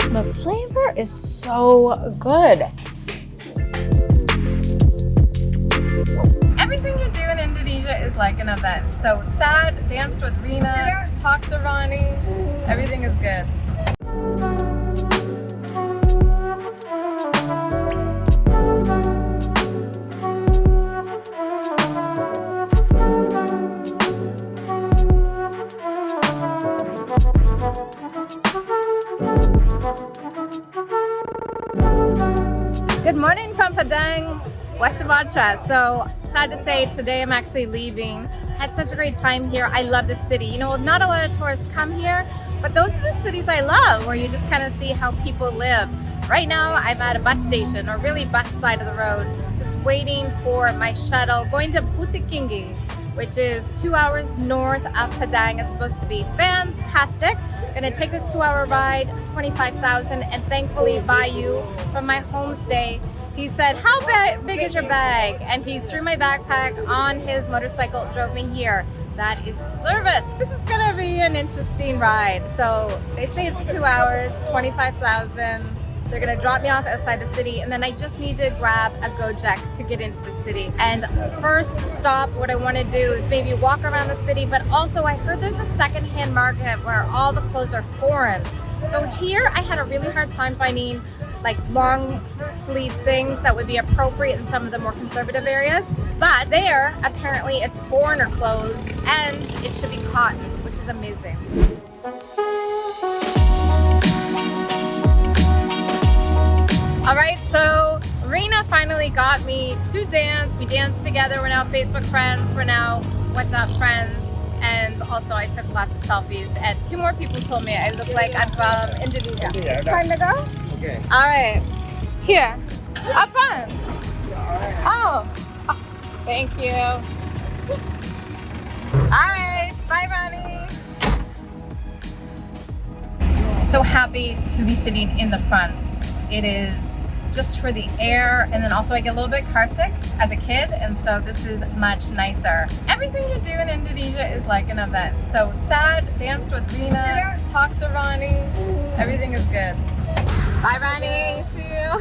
The flavor is so good. Everything you do in Indonesia is like an event. So sat, danced with Rina, talked to Ronnie. Everything is good. Good morning from Padang, West Sumatra. So sad to say, today I'm actually leaving. Had such a great time here. I love this city. You know, not a lot of tourists come here, but those are the cities I love, where you just kind of see how people live. Right now, I'm at a bus station, or really bus side of the road, just waiting for my shuttle, going to Bukittinggi, which is 2 hours north of Padang. It's supposed to be fantastic. Gonna take this 2-hour ride, 25,000, and thankfully Bayu from my homestay, he said, how big is your bag? And he threw my backpack on his motorcycle, drove me here. That is service. This is gonna be an interesting ride. So they say it's 2 hours, 25,000. They're gonna drop me off outside the city, and then I just need to grab a Gojek to get into the city. And first stop, what I wanna do is maybe walk around the city, but also I heard there's a secondhand market where all the clothes are foreign. So here I had a really hard time finding like long sleeve things that would be appropriate in some of the more conservative areas. But there, apparently it's foreigner clothes and it should be cotton, which is amazing. All right, so Rina finally got me to dance. We danced together. We're now Facebook friends. We're now WhatsApp friends. And also I took lots of selfies. And 2 more people told me I look like I'm from Indonesia. It's time to go? Okay. All right. Here. Have fun. Oh, thank you. All right. Bye, Ronnie. So happy to be sitting in the front. It is just for the air, and then also I get a little bit car sick as a kid, and so this is much nicer. Everything you do in Indonesia is like an event. So sat, danced with Rina, talked to Ronnie. Everything is good. Bye, Ronnie. See you.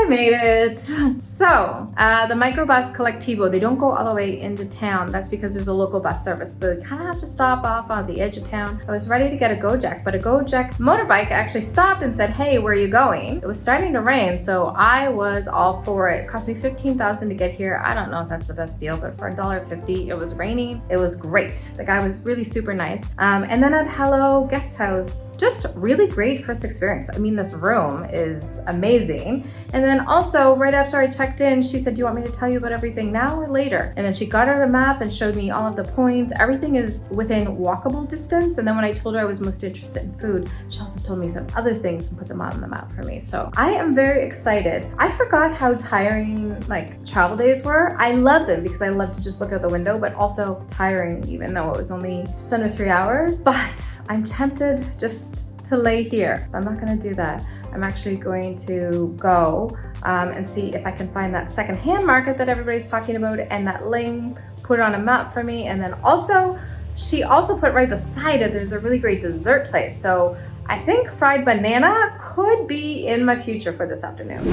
Made it. So the microbus Colectivo, they don't go all the way into town. That's because there's a local bus service. So they kind of have to stop off on the edge of town. I was ready to get a Gojek, but a Gojek motorbike actually stopped and said, hey, where are you going? It was starting to rain, so I was all for it. It cost me 15,000 to get here. I don't know if that's the best deal, but for $1.50, it was raining. It was great. The guy was really super nice. And then at Hello Guest House, just really great first experience. I mean, this room is amazing. And then also, right after I checked in, she said, do you want me to tell you about everything now or later? And then she got out a map and showed me all of the points. Everything is within walkable distance. And then when I told her I was most interested in food, she also told me some other things and put them on the map for me. So I am very excited. I forgot how tiring like travel days were. I love them because I love to just look out the window, but also tiring even though it was only just under 3 hours. But I'm tempted just to lay here. I'm not gonna do that. I'm actually going to go and see if I can find that secondhand market that everybody's talking about and that Ling put on a map for me, and then also She also put right beside it, there's a really great dessert place. So I think fried banana could be in my future for this afternoon.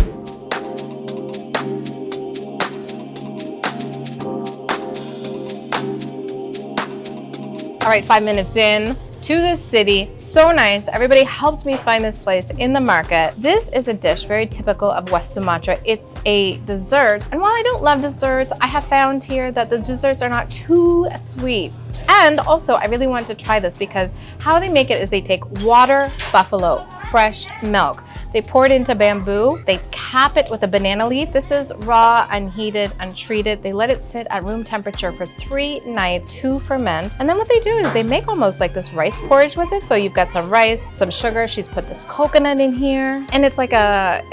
All right, 5 minutes in to this city. So nice. Everybody helped me find this place in the market. This is a dish very typical of West Sumatra. It's a dessert. And while I don't love desserts, I have found here that the desserts are not too sweet. And also, I really wanted to try this because how they make it is they take water buffalo, fresh milk. They pour it into bamboo. They cap it with a banana leaf. This is raw, unheated, untreated. They let it sit at room temperature for 3 nights to ferment. And then what they do is they make almost like this rice porridge with it. So you've got some rice, some sugar. She's put this coconut in here. And it's like a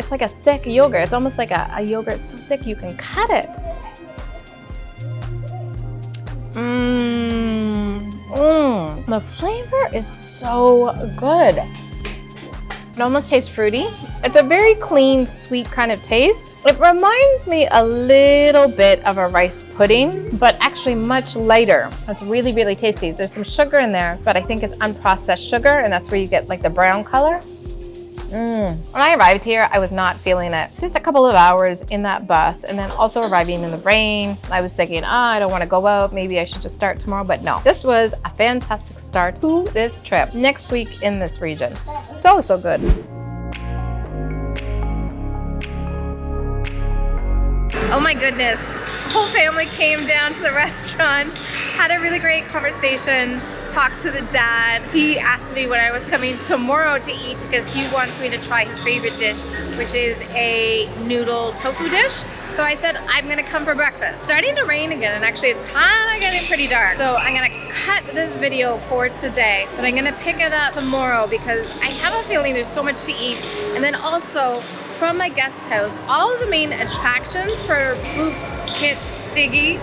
thick yogurt. It's almost like a yogurt so thick you can cut it. The flavor is so good. It almost tastes fruity. It's a very clean, sweet kind of taste. It reminds me a little bit of a rice pudding, but actually much lighter. It's really, really tasty. There's some sugar in there, but I think it's unprocessed sugar, and that's where you get like the brown color. When I arrived here, I was not feeling it. Just a couple of hours in that bus, and then also arriving in the rain. I was thinking, I don't want to go out. Maybe I should just start tomorrow, but no. This was a fantastic start to this trip. Next week in this region. So, so good. Oh my goodness. The whole family came down to the restaurant, had a really great conversation, talked to the dad. He asked me when I was coming tomorrow to eat because he wants me to try his favorite dish, which is a noodle tofu dish. So I said, I'm gonna come for breakfast. Starting to rain again, and actually it's kind of getting pretty dark. So I'm gonna cut this video for today, but I'm gonna pick it up tomorrow because I have a feeling there's so much to eat. And then also, from my guest house, all of the main attractions for Bukit Tinggi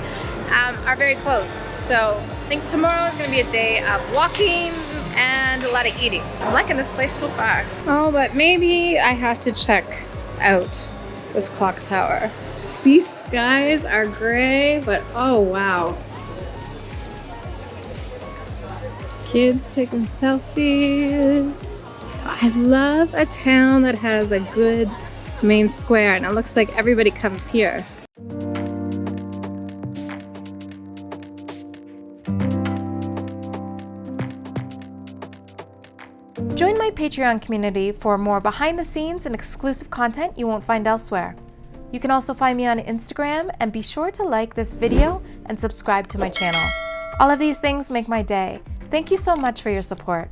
are very close. So I think tomorrow is gonna be a day of walking and a lot of eating. I'm liking this place so far. Oh, but maybe I have to check out this clock tower. These skies are gray, but oh wow. Kids taking selfies. I love a town that has a good main square, and it looks like everybody comes here. Join my Patreon community for more behind the scenes and exclusive content you won't find elsewhere. You can also find me on Instagram, and be sure to like this video and subscribe to my channel. All of these things make my day. Thank you so much for your support.